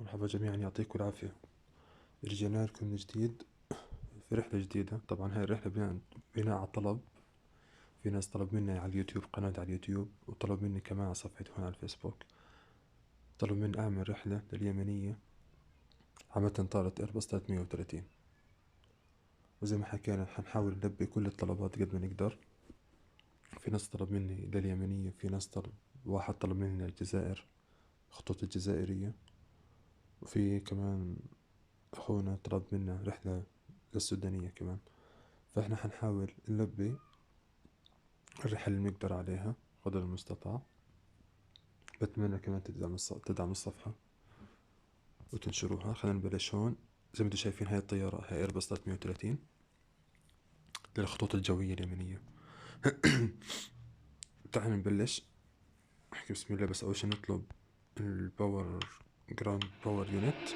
مرحبا جميعا، يعطيكم العافية. رجعنا لكم من جديد في رحلة جديدة. طبعا هاي الرحلة بناء على طلب. في ناس طلب مني على اليوتيوب، قناة على اليوتيوب، وطلب مني كمان على صفحتي هون على الفيسبوك. طلب مني أعمل رحلة لليمنية. عامة طارت إيرباص 330، وزي ما حكينا حنحاول نلبي كل الطلبات قد ما نقدر. في ناس طلب مني لليمنية، في ناس واحد طلب مني للجزائر، خطوط الجزائرية، وفي كمان أخونا طلب منا رحلة للسودانية كمان. فإحنا حنحاول نلبي الرحلة اللي بنقدر عليها قدر المستطاع. بتمنى كمان تدعم الصفحة وتنشروها. خلينا نبلش هون. زي ما انتم شايفين هاي الطيارة هاي ايرباص 330 للخطوط الجوية اليمنية. تعال نبلش نحكي بسم الله. بس أول شي نطلب الباور جراوند باور يونت.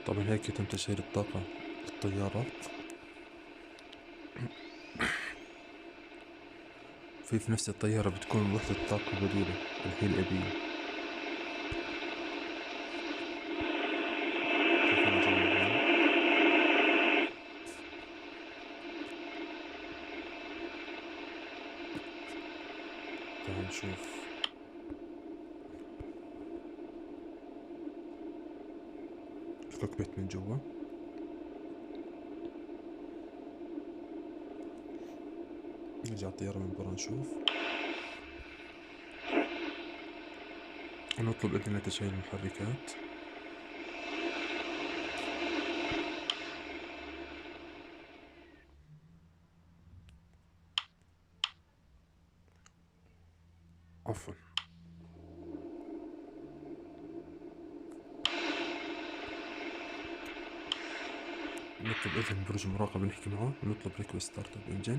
طبعا هيك يتم تشغيل الطاقة للطيارة. في نفس الطيارة بتكون وحدة طاقة بديلة اللي هي الإبيو. شايفين الجو هون. تعال نشوف. الكوكبيت من جوا. نرجع الطيارة من برا نشوف. ونطلب إذن لتشغيل المحركات. عفوا. نطلب إذن برج المراقبة نحكي معه ونطلب ريكوست ستارت اب انجن.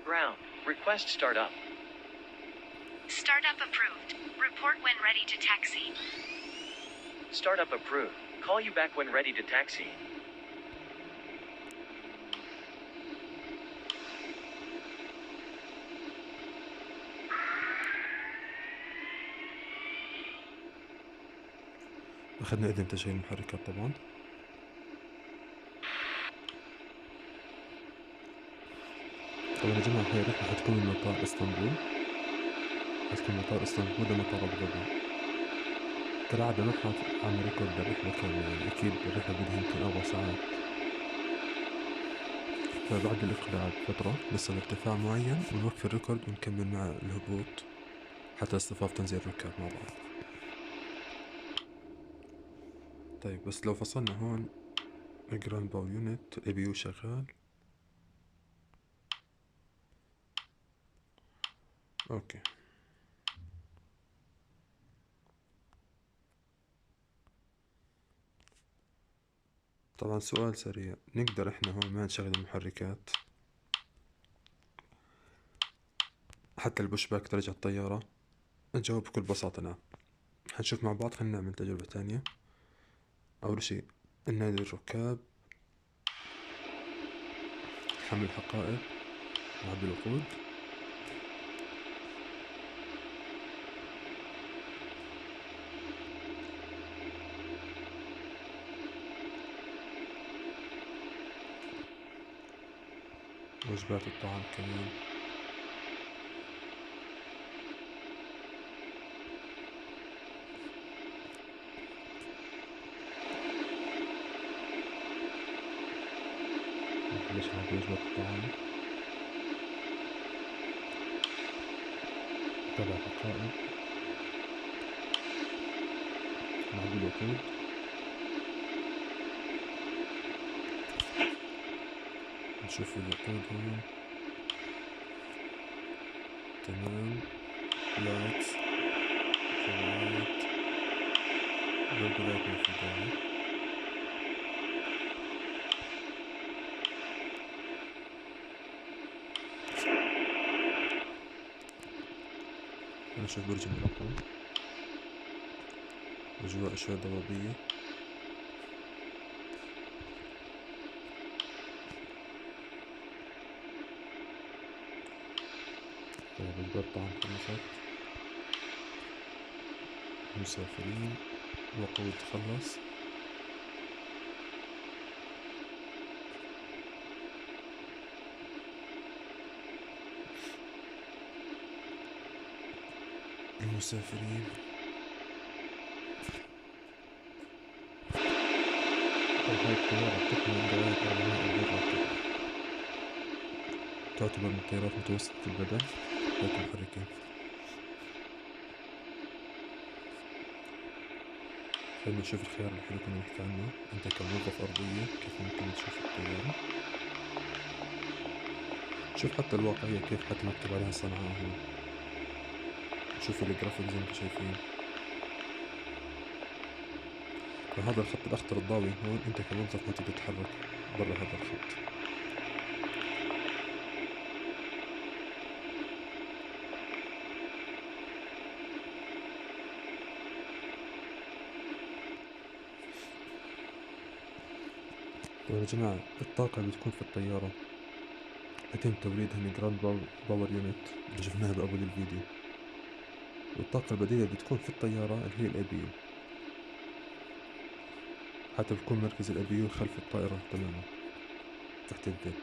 Ground. Request startup. Startup approved. Report when ready to taxi. Startup approved. Call you back when ready to taxi. أخذنا إذن تشغيل المحركات طبعا. طبعا يا جماعة هاي الرحلة حتكون من مطار اسطنبول. حتكون مطار اسطنبول لمطار أبو ظبي. كالعادة ما حعمل ريكورد للرحلة كاملة، يعني أكيد الرحلة بدها يمكن 4 ساعات. فبعد الإقلاع بفترة نصل ارتفاع معين ونوقف الريكورد ونكمل مع الهبوط حتى اصطفاف تنزيل الركاب مع بعض. طيب بس لو فصلنا هون الجراوند باور يونت الاي بي يو شغال. اوكي. طبعا سؤال سريع، نقدر احنا هون ما نشغل المحركات حتى البوش باك ترجع الطيارة؟ نجاوب بكل بساطة نعم. حنشوف مع بعض. خلينا نعمل تجربة تانية. أول شي ننادي الركاب، حمل الحقائب، نعبي الوقود. وجبات الطعام كمان. نبلش نعبي وجبات الطعام، نتابع الحقائب، نعبي الوقود. نشوف الوقود هون تمام. لايتس، فلايت، برضو لايت ما في داعي. نشوف برج المراقبة. أجواء شوي ضبابية. والطعام خلصت. مسافرين. الوقود خلص. المسافرين. طيب هاي الطيارة بتحمل لغاية 400 راكب، تعتبر من الطيارات متوسطة البدن ذات محركين. خلينا نشوف الخيار اللي حلو كنا نحكي عنه. انت كموظف أرضية كيف ممكن تشوف الطيارة. شوف حتى الواقعية كيف حتى مكتوب عليها صنعاء هون. شوف الجرافيك زي ما انتم شايفين. فهذا الخط الأخضر الضاوي هون انت كموظف ما تقدر تتحرك برا هذا الخط. طيب يا جماعة، الطاقة اللي بتكون في الطيارة يتم توليدها من جراند باور يونت اللي شفناها بأول الفيديو، والطاقة البديلة اللي بتكون في الطيارة اللي هي الأي بي يو، حتى بيكون مركز الأي بي يو خلف الطائرة تماما تحت الذيل.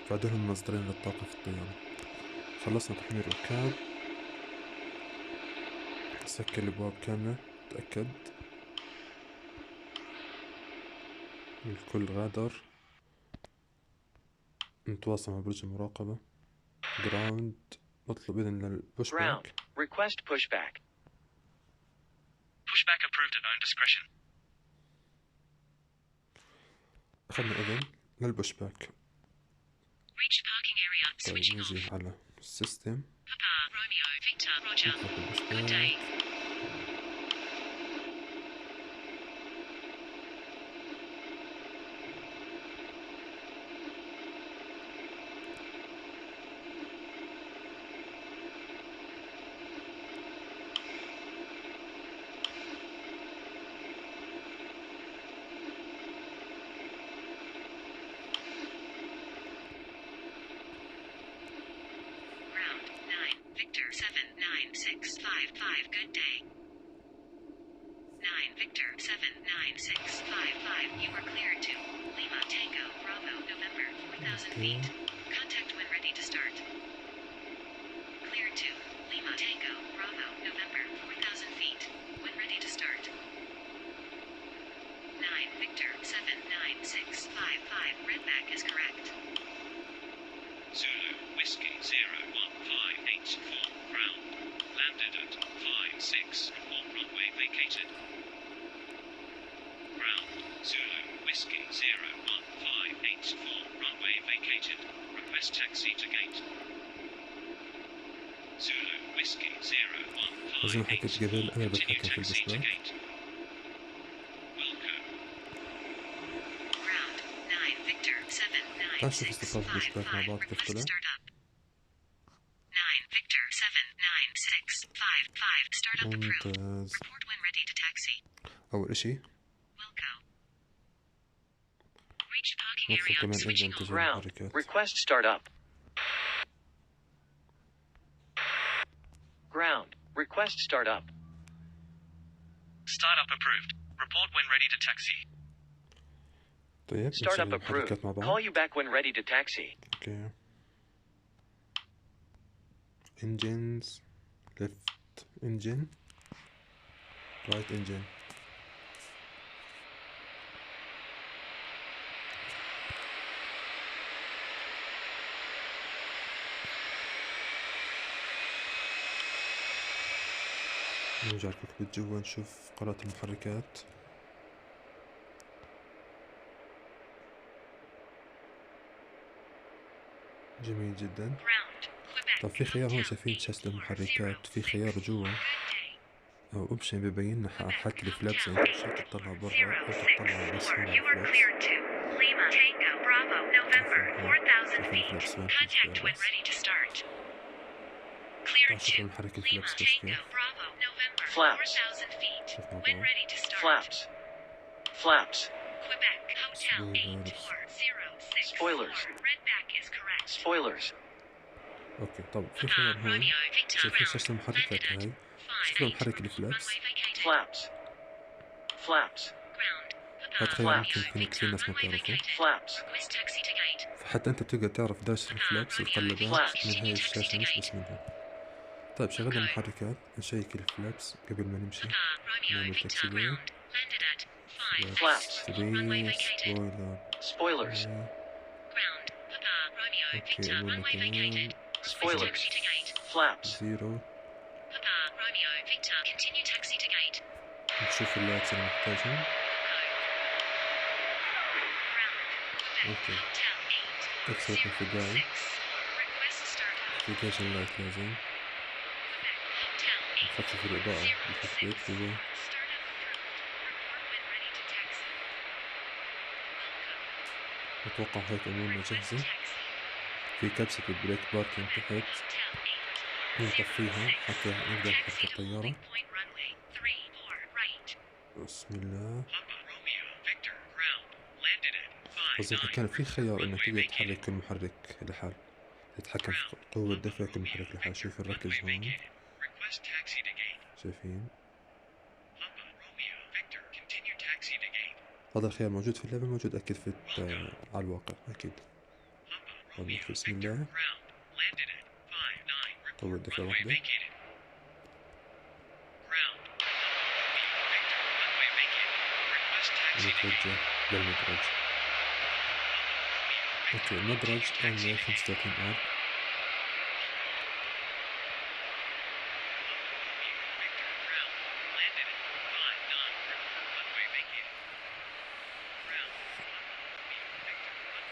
فهدول هم مصدرين للطاقة في الطيارة. خلصنا تحميل ركاب. سكر الأبواب كاملة، تأكد الكل غادر. نتواصل مع برج المراقبة. جراوند. نطلب إذن للبوش Ground. باك. Request pushback. Pushback approved at own discretion. أخذنا إذن للبوش باك. Reach parking area. طيب Switching off. نجي على السيستم. Papa, Romeo, Victor, Roger. نطلب البوش Good باك. day. Ground 9, Victor 79655. Good day. 9, Victor 79655. You are cleared to Lima Tango Bravo November 4000 feet. Contact when ready to start. Cleared to Lima Tango Bravo November 4000 feet. When ready to start. 9, Victor 79655. Redback is correct. Zulu Whiskey 01584 ground. Landed at 56. Report runway vacated. Ground. Zulu Whiskey 01584 runway vacated. Request taxi to gate. Zulu Whiskey زي ما حكيت 01584 قبل أنا continue بتحكم في taxi البوش to باك. gate. Welcome. Ground 9 Victor تعال نشوف استفاد البوش باك مع 79655. بعض كيف Request طلع. start up. 9 Victor 79655. Startup approved. ممتاز. Report when ready to taxi. أول إشي Wilco. Reach parking نطلب area. كمان Switching إنجن off. تجاه Ground. المحركات. Request startup. Ground. Request startup. Startup approved. Report when ready to taxi. طيب نشغل Startup المحركات approved. مع بعض. Call you back when ready to taxi. اوكي. engines left engine right engine. نرجع الكوكبيت جوا نشوف قناة المحركات. جميل جدا. Ground. Quebec. طب في خيار هون Hotel شايفين شاشة 840. المحركات، في خيار جوا Good day. أو أوبشن ببين لنا حالة الفلابس، يعني شو تطلع برا أو تطلع بس هنا You are الفلابس. cleared to Lima Tango Bravo November 4000 شايفين feet. الفلابس وين Contact when بس. ready to start. Cleared تعال شوف to المحرك Lima الفلابس بس Tango كيف. Bravo November Flaps. 4000 feet. شوفنا When بعض. ready to start. Flaps. Flaps. Quebec Hotel Sweet. 8406. Spoilers. Redback is correct. Spoilers. اوكي طب في خيار هون شايفين شاشة المحركات هاي شوف محرك الفلابس Flaps. Flaps. هاد خيار ممكن يكون كثير ناس ما بتعرفه Flaps. فحتى انت بتقدر تعرف داش الفلابس والقلبات من هاي الشاشة مش بس منها. طيب شغلنا المحركات نشيك الفلابس قبل ما نمشي نعمل تكسير Flaps. 3 سبويلر Spoilers. اوكي أمورنا تمام Spoilers. Flaps. 0 نشوف اللايتس اللي محتاجهم اوكي تكسير في الداعي نافيجيشن لايت لازم نخفف الإضاءة بالتثبيت كذا أتوقع هيك أمورنا جاهزة. في كبسة البريك باركينج تحت نطفيها حتى نقدر نحط الطيارة. بسم الله. أظن كان في خيار إنك تقدر تحرك كل محرك لحال تتحكم في قوة دفع كل محرك لحال. شوف نركز هون شايفين هذا الخيار موجود في اللعبة موجود أكيد في على الواقع أكيد. نحكي بسم الله قوة دفع واحدة ونتوجه للمدرج. اوكي المدرج عمره 35 آر.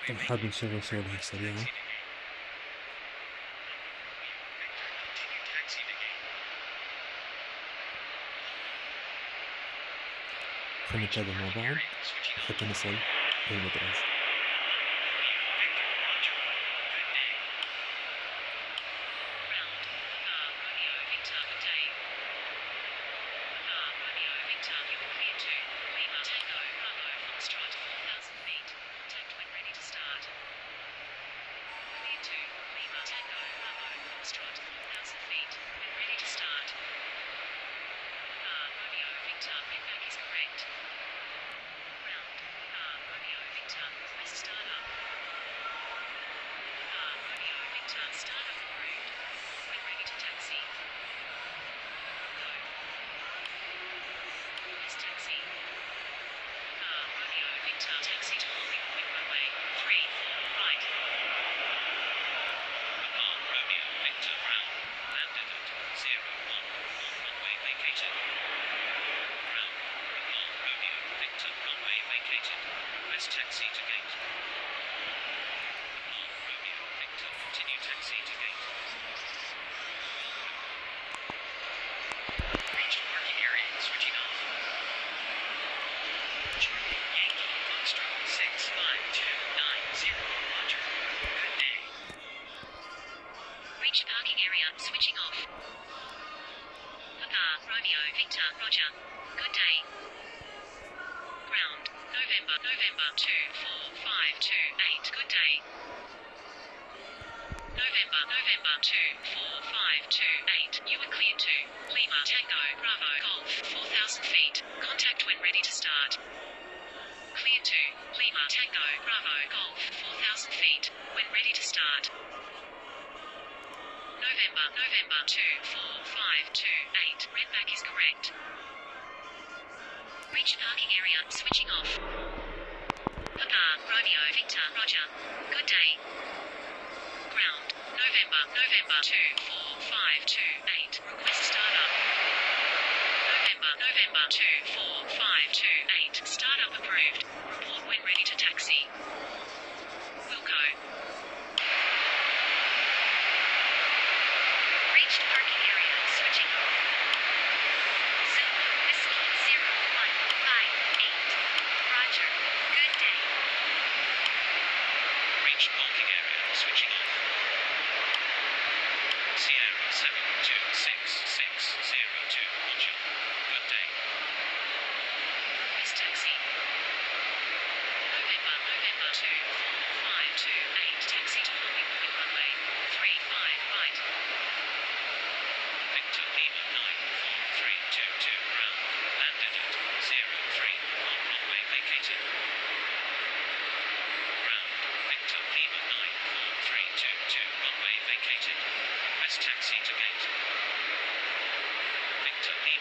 طب حاب نشغل شغلة هيك سريعة. خلينا نتابع مع بعض حتى نصل للمدرج.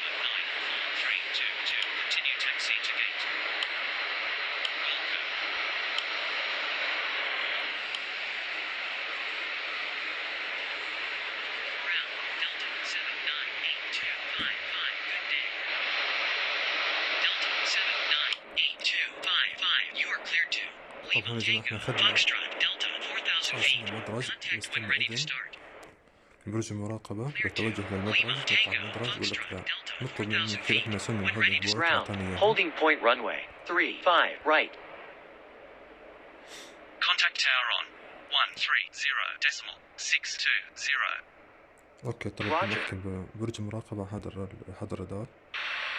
79432. Continue taxi to gate. Welcome. Ground, Delta 798255. Good day. Delta 798255. You are cleared to طبعا Lima يا جماعة Tango, احنا أخذنا Foxtrot, Delta 4000 خلصنا feet. المدرج، Contact بس when ready to إذن start. برج المراقبة Clear to بالتوجه Lima للمدرج، نطلع Tango, المدرج Foxtrot, والإقلاع. Delta نطلب من 4000 كذا احنا feet. سمي When هذا ready to البورد Ground. أعطاني إياها. Holding point runway. 35 right. Contact tower on 130.620. اوكي طلب Roger. نحكي ببرج المراقبة، هذا الرادار،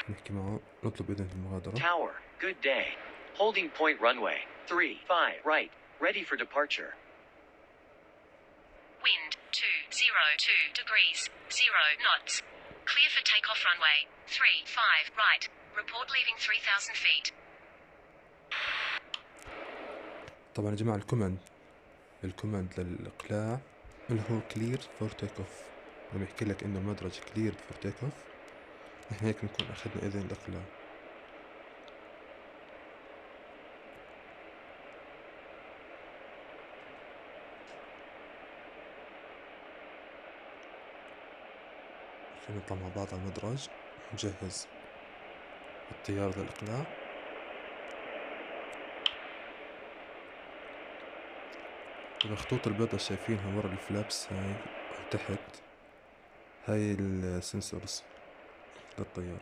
نحكي معه، نطلب إذن المغادرة. Tower. Good day. Holding point runway. 35 right. Ready for departure. Wind 202 degrees, 0 knots. Clear for takeoff runway 35 right. Report leaving 3000 feet. طبعا يا جماعة الكوماند للإقلاع اللي هو clear for takeoff. لما يحكي لك إنه المدرج cleared for takeoff، إحنا هيك نكون أخذنا إذن الإقلاع. خلينا نطلع مع بعض على المدرج، نجهز الطيارة للإقلاع. الخطوط البيضاء شايفينها ورا الفلابس هاي أو تحت، هاي السنسورز للطيارة.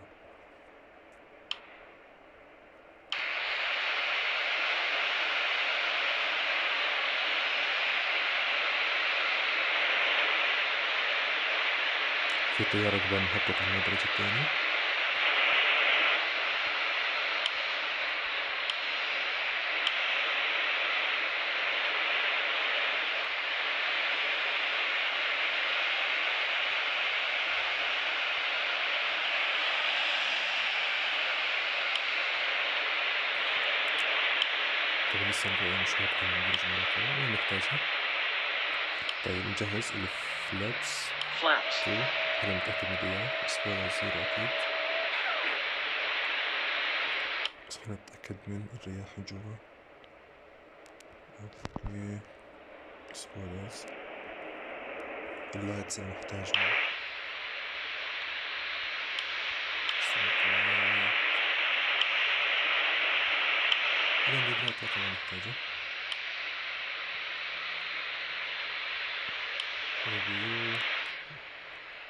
في طيارة قبل محطة على المدرج الثاني. طبعا لسه الرؤية مش واضحة من برج المراقبة، ما نحتاجها. طيب نجهز الفلابس Flaps. 2، هذا متأكد من إياه، سبويلر 0 أكيد، بس خلينا نتأكد من الرياح من جوا. اوكي سبويلرز، اللايتس اللي نحتاجهم، الانبيبرات طبعا نحتاجه. ريفيو،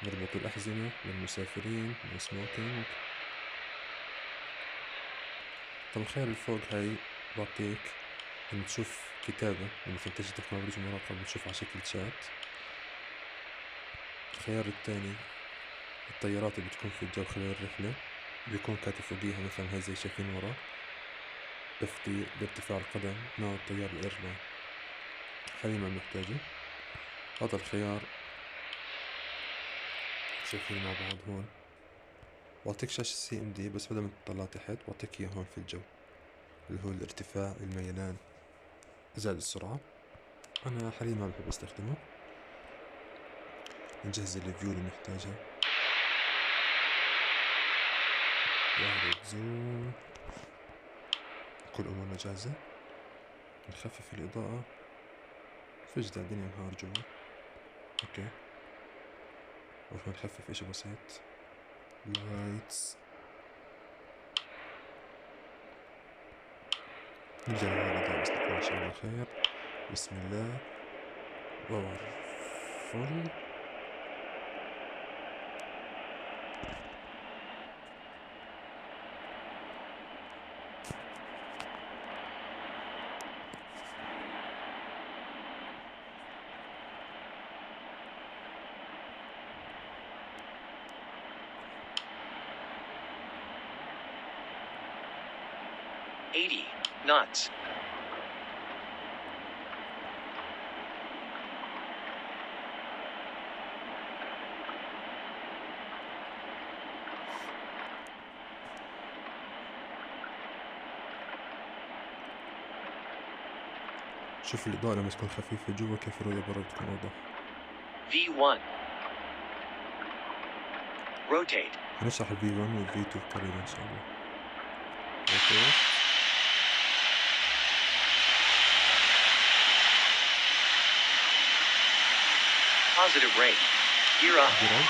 نربط الأحزمة للمسافرين، no smoking. طبعا الخيار اللي فوق هاي بعطيك إن تشوف كتابة، لما تنتج تقنية برج المراقبة بتشوف على شكل شات. الخيار الثاني الطيارات اللي بتكون في الجو خلال الرحلة بيكون كاتب فوقيها مثلا هاي زي شايفين ورا FD بارتفاع القدم، نوع الطيار الإيرلاين، حاليا ما بنحتاجه. هذا الخيار شايفين مع بعض هون، بعطيك شاشة CMD بس بدل ما تطلع تحت بعطيك إياه هون في الجو، اللي هو الارتفاع، الميلان، زائد السرعة. أنا حاليا ما بحب استخدمه. نجهز الفيو اللي نحتاجها، واحد زوم، كل أمورنا جاهزة. نخفف الإضاءة، فجأة الدنيا نهار جوا. أوكي نروح نخفف إشي بسيط، لايتس. نرجع للإضاءة بس نكون إن شاء الله خير. بسم الله، باور فل. knots. شوف الإضاءة لما تكون خفيفة جوا كيف الرؤية برا بتكون أوضح. V1. Rotate هنشرح ال V1 وال V2 قريبا إن شاء الله. أوكي. Positive rate. Gear up. جرب.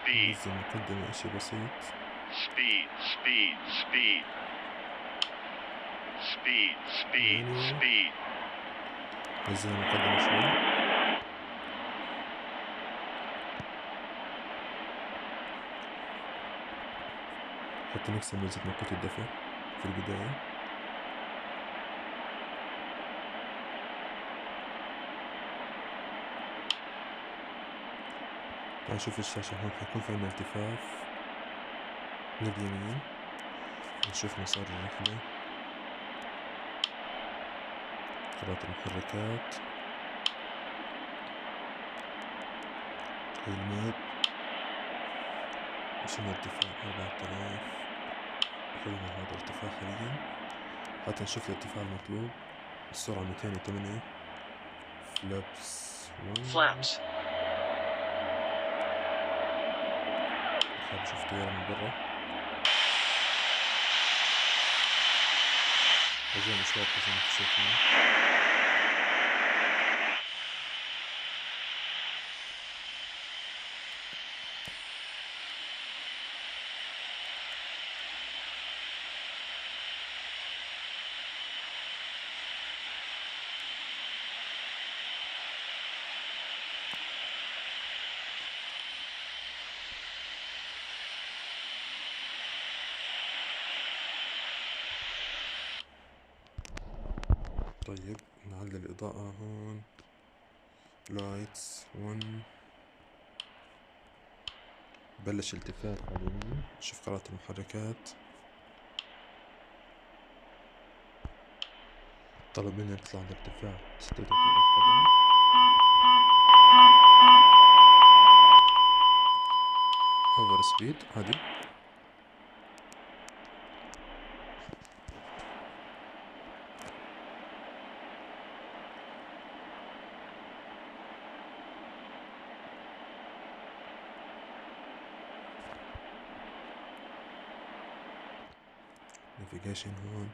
ننزل مقدمة إشي بسيط. ننزل مقدمة شوي. حتى نكسر ميزة نقطة الدفع في البداية. تعال نشوف الشاشة. هون حيكون في عنا التفاف لليمين. نشوف مسار الرحلة، قراءة المحركات، الماب، وصلنا ارتفاع 4000. خلينا هذا الارتفاع حاليا حتى نشوف الارتفاع المطلوب. السرعة 208. فلابس 1. Flaps. حاب نشوف طيارة من برا. أجينا مشوار زي ما انتم شايفين. طيب نعلي الإضاءة هون. لايتس 1. بلش التفات حاليا. شوف قراءة المحركات. طلب منا نطلع لارتفاع 36,000 قدم. اوفر سبيد عادي. نافيجيشن هون.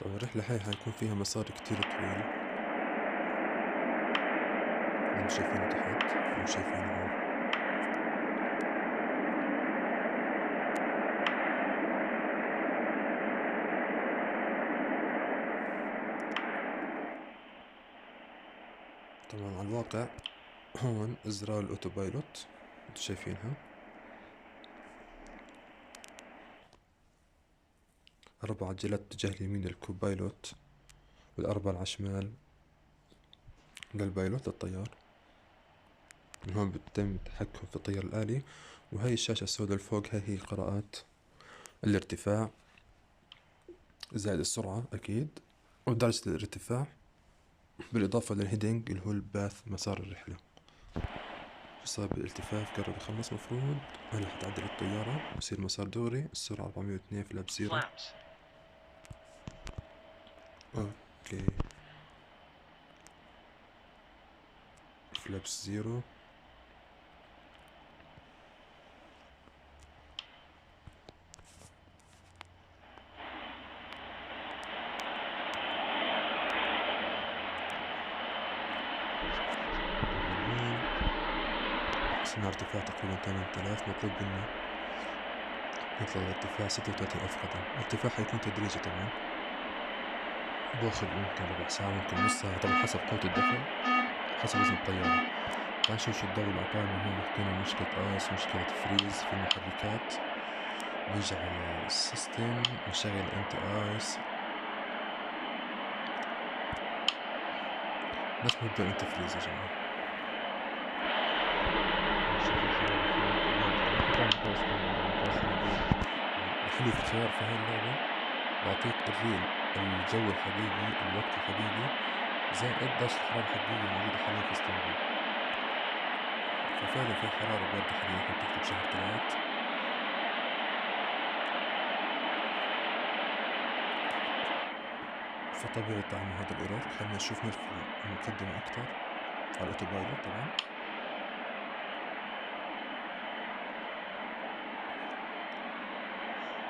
طبعا الرحلة هاي حيكون فيها مسار كتير طويل. اللي شايفينه تحت وشايفينه هون. طبعا على الواقع هون ازرار الاوتو بايلوت انتو شايفينها. 4 عجلات اتجاه اليمين للكوب بايلوت، والأربعة على الشمال للبايلوت للطيار. من هون بتتم التحكم في الطيار الآلي. وهي الشاشة السوداء الفوق هي قراءات الارتفاع زائد السرعة أكيد ودرجة الارتفاع، بالإضافة للهيدنج اللي هو الباث مسار الرحلة. صار الالتفاف قرب يخلص مفروض. هلا حتعدل الطيارة بصير مسار دغري. السرعة 402 فلاب زيرو. Flaps. اوكي فلابس زيرو. وصلنا ارتفاع تقريبا 8000. مطلوب منا نطلع لارتفاع 36,000 قدم. الارتفاع حيكون تدريجي طبعا، باخذ ممكن ربع ساعة ممكن نص ساعة طبعا حسب قوة الدفع حسب وزن الطيارة. تعال نشوف شو الدولة أعطانا هون. حكينا مشكلة آيس، مشكلة فريز في المحركات. نيجي على السيستم نشغل انتي آيس، بس نبدأ انتي فريز يا جماعة. نشوف الحرارة الحلو في الخيار في هاي اللعبة بعطيك الريل، الجو الحقيقي، الوقت الحقيقي، زائد درجة الحرارة الحقيقية الموجودة حاليا في اسطنبول. ففعلا في حرارة باردة حاليا، احنا بتحكي بشهر 3. فطبيعي طعم هذا الايرور. خلينا نشوف نرفع المقدمة اكتر على الاوتوبايلوت. طبعا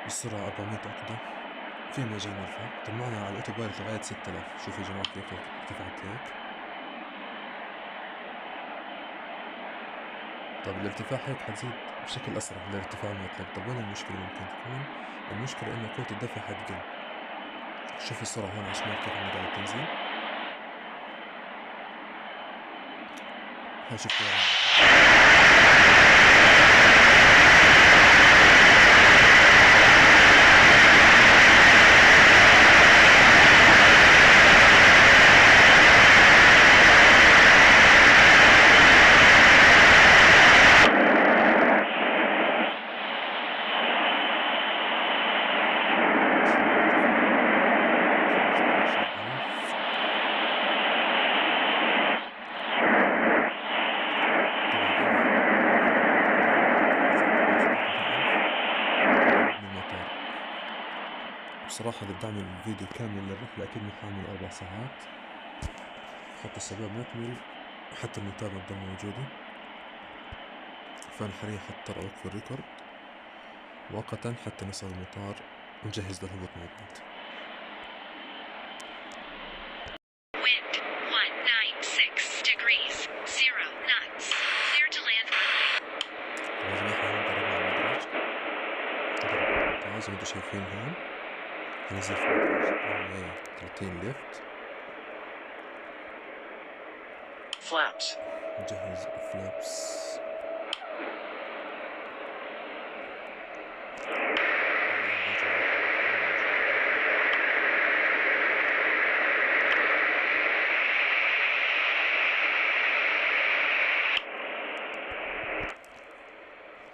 السرعة 400 عقدة، في مجال نرفع. طب معنا على الاوتوبايلوت لغاية 6000. شوفوا يا جماعة كيف ارتفعت هيك. طب الارتفاع هيك حتزيد بشكل اسرع للارتفاع المطلق. طب وين المشكلة ممكن تكون؟ المشكلة انه قوة الدفع حتقل. شوف السرعة هون على الشمال كيف عم قاعدة تنزل. هاي شوف بصراحة اللي بدعمل الفيديو كامل للرحلة أكيد مش حعمل 4 ساعات، حتى الشباب نكمل وحتى المتابعة تضل موجودة. فأنا حاليا حضطر أوقف الريكورد مؤقتا حتى نصل المطار ونجهز للهبوط مع بعض. Wind 196 degrees, 0 knots. Clear to land runway. طبعا زي ما احنا هون ضربنا على المدرج، زي ما انتم شايفين هون هنزل في المدرج runway 30 ليفت. Flaps. نجهز فلابس.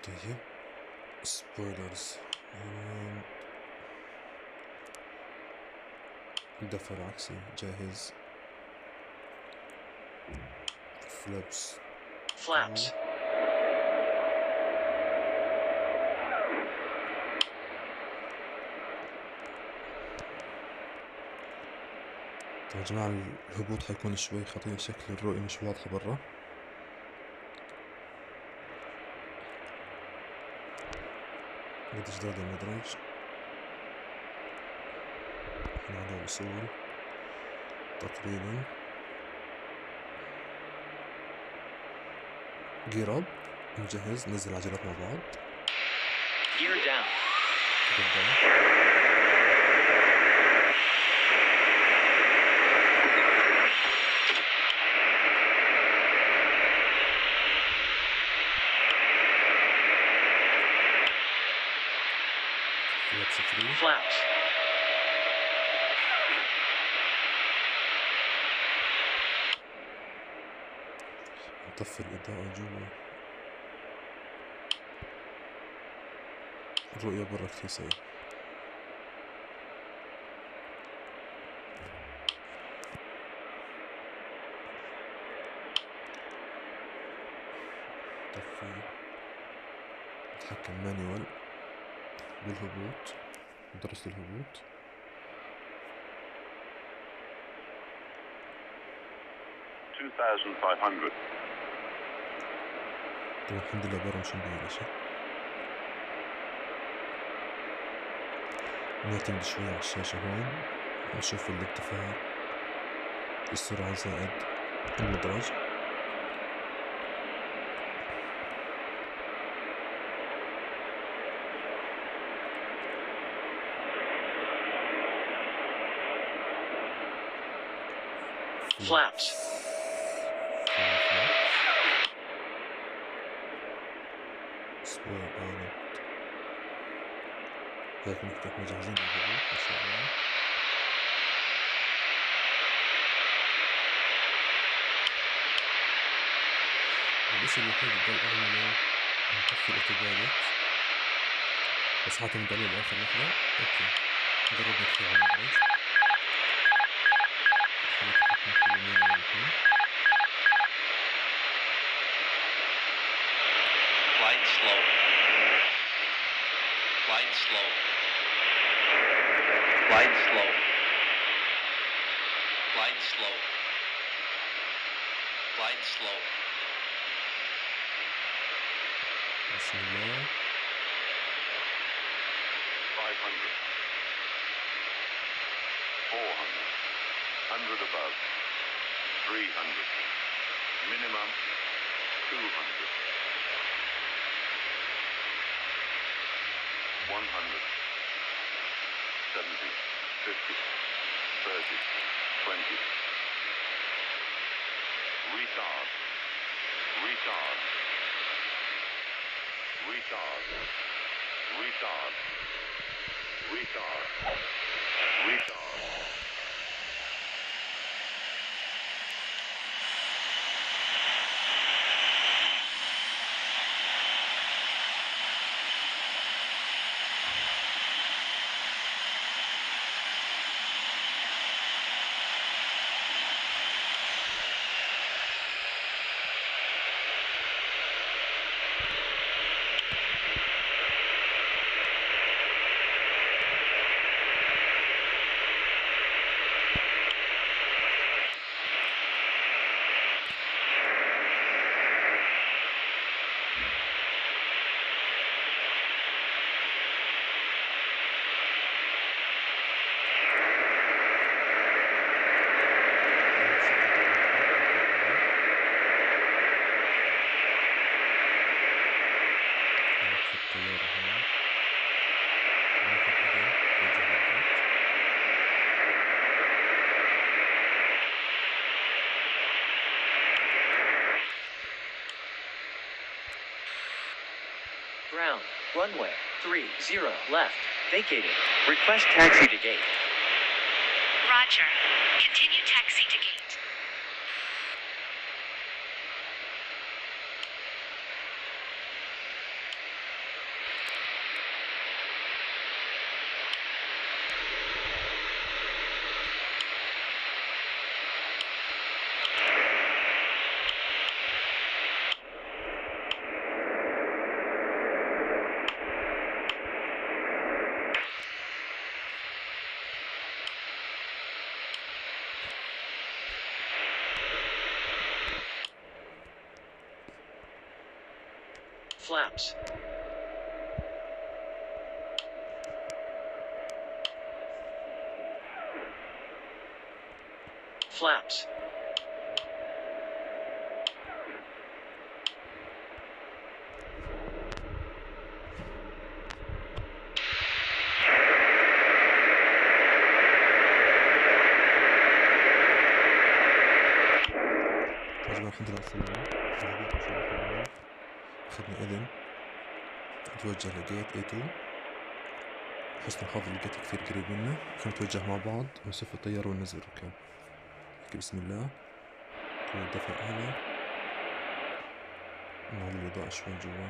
طيب سبويلرز الدفع العكسي جاهز. فلابس. Flaps. طيب يا جماعة الهبوط حيكون شوي خطير، شكل الرؤية مش واضحة برا. قد جدار المدرج احنا على وصول تقريبا. جير اب، نجهز ننزل عجلات مع بعض. Gear down. قدام. فلابس فري. Flaps. نطفي الإضاءة جوا، الرؤية برا كتير سيئة. طفي. نتحكم مانيوال بالهبوط، درجة الهبوط. 2,500. طبعا الحمد لله برا مش مبين اشي. نعتمد شوي على الشاشة هون نشوف الارتفاع، السرعة زائد المدرج. Flaps. سواء هيك نكتب احنا جاهزين للهبوط إن شاء الله. الإشي الوحيد اللي بضل أعمله نطفي الأوتوبايلوت، بس حاعتمد عليه لآخر لحظة. أوكي جربنا نطفيه على المدرج، خلي التحكم كله يمين ويمين. Glide slow. Glide slow. Glide slow. Glide slow. Glide slow. بسم الله. 500, 400, 100 above, 300, minimum 200, 100, 70, 50, 30, 20, retard, retard, retard, retard, retard, retard. ناخذ الطيارة هون، ناخذ إيدين توجه للجيت. Ground. Runway 30 left. Vacated. Request taxi to gate. Roger. Continue taxi to gate. Flaps. Flaps. يا جماعة الحمد لله على السلامة. الهبوط إن شاء الله تمام. أخذنا إذن نتوجه لجيت A2. حسن الحظ الجيت كثير قريب منا، نتوجه مع بعض ونصف الطيارة وننزل الركاب. هيك بسم الله. كنا الدفع أعلى، نعلي الإضاءة شوي جوا.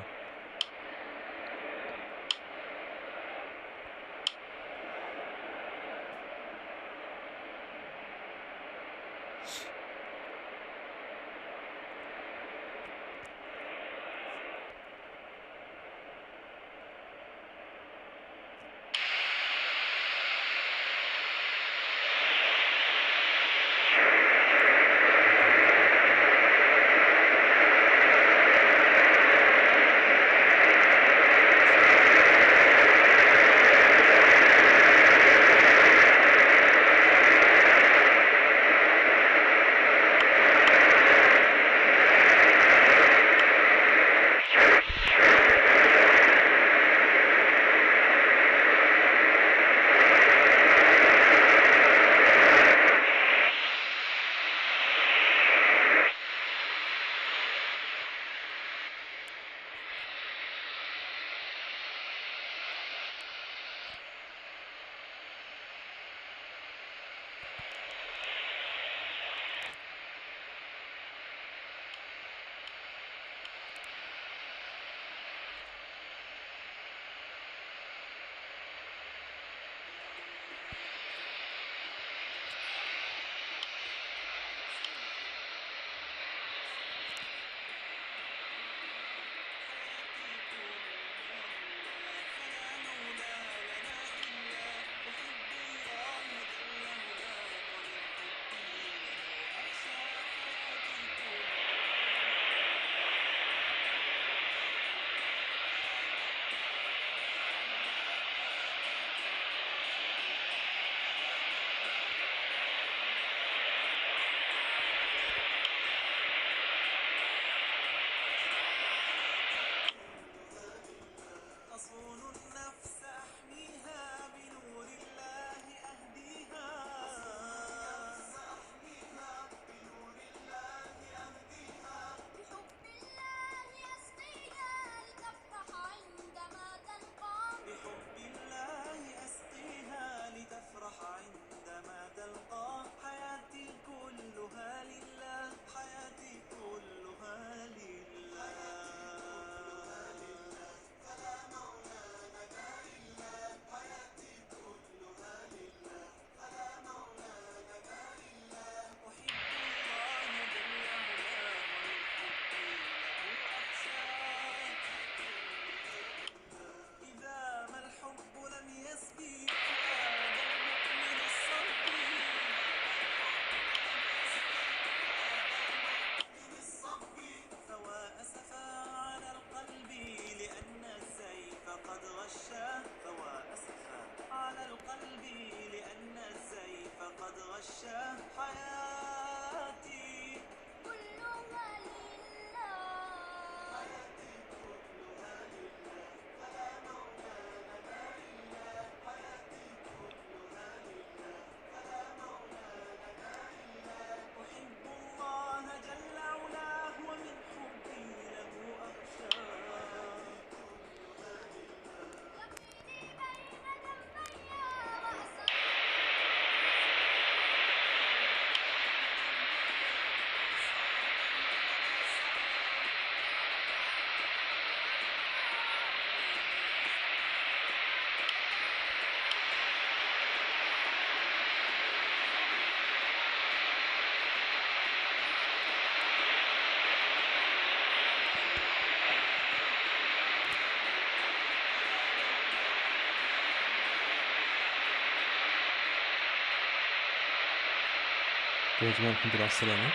يا جماعة الحمد لله على السلامة.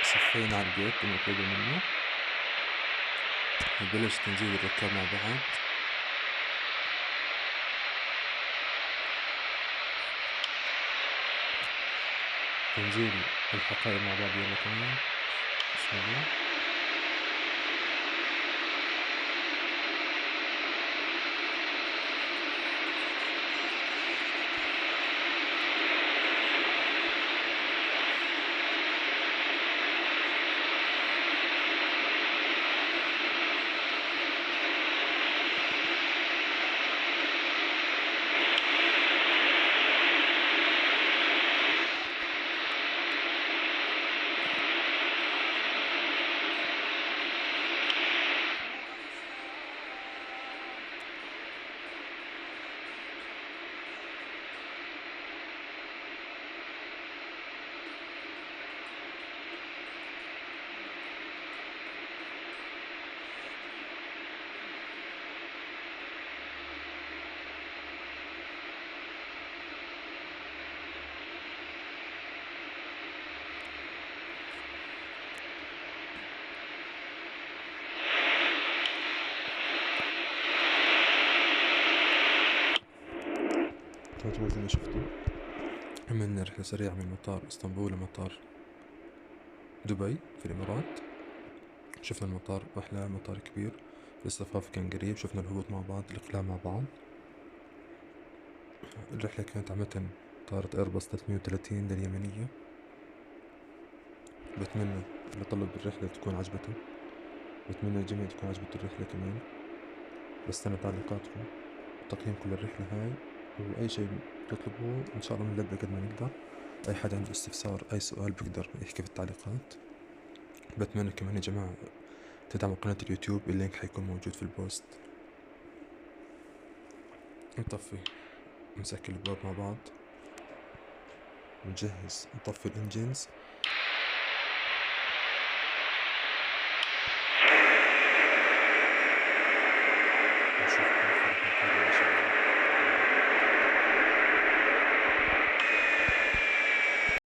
صفينا على الجيت المطلوبة منه، نبلش تنزيل الركاب مع بعض. تنزيل الحقائب مع بعض، يلا كمان بسم الله. طيب زي ما شفتوا عملنا رحلة سريعة من مطار اسطنبول لمطار دبي في الإمارات. شفنا المطار، أحلى مطار كبير، الاصطفاف كان قريب، شفنا الهبوط مع بعض، الإقلاع مع بعض. الرحلة كانت عامة طارت إيرباص 330 لليمنية. بتمنى اللي طلب الرحلة تكون عجبته، بتمنى الجميع تكون عجبته الرحلة كمان. بستنى تعليقاتكم وتقييم كل الرحلة هاي، وأي شيء تطلبوه إن شاء الله نلبي قد ما نقدر. أي حد عنده استفسار أي سؤال بيقدر يحكي في التعليقات. بتمنى كمان يا جماعة تدعموا قناة اليوتيوب، اللينك حيكون موجود في البوست. نطفي نسكر الباب مع بعض، نجهز نطفي الانجينز. نشوفكم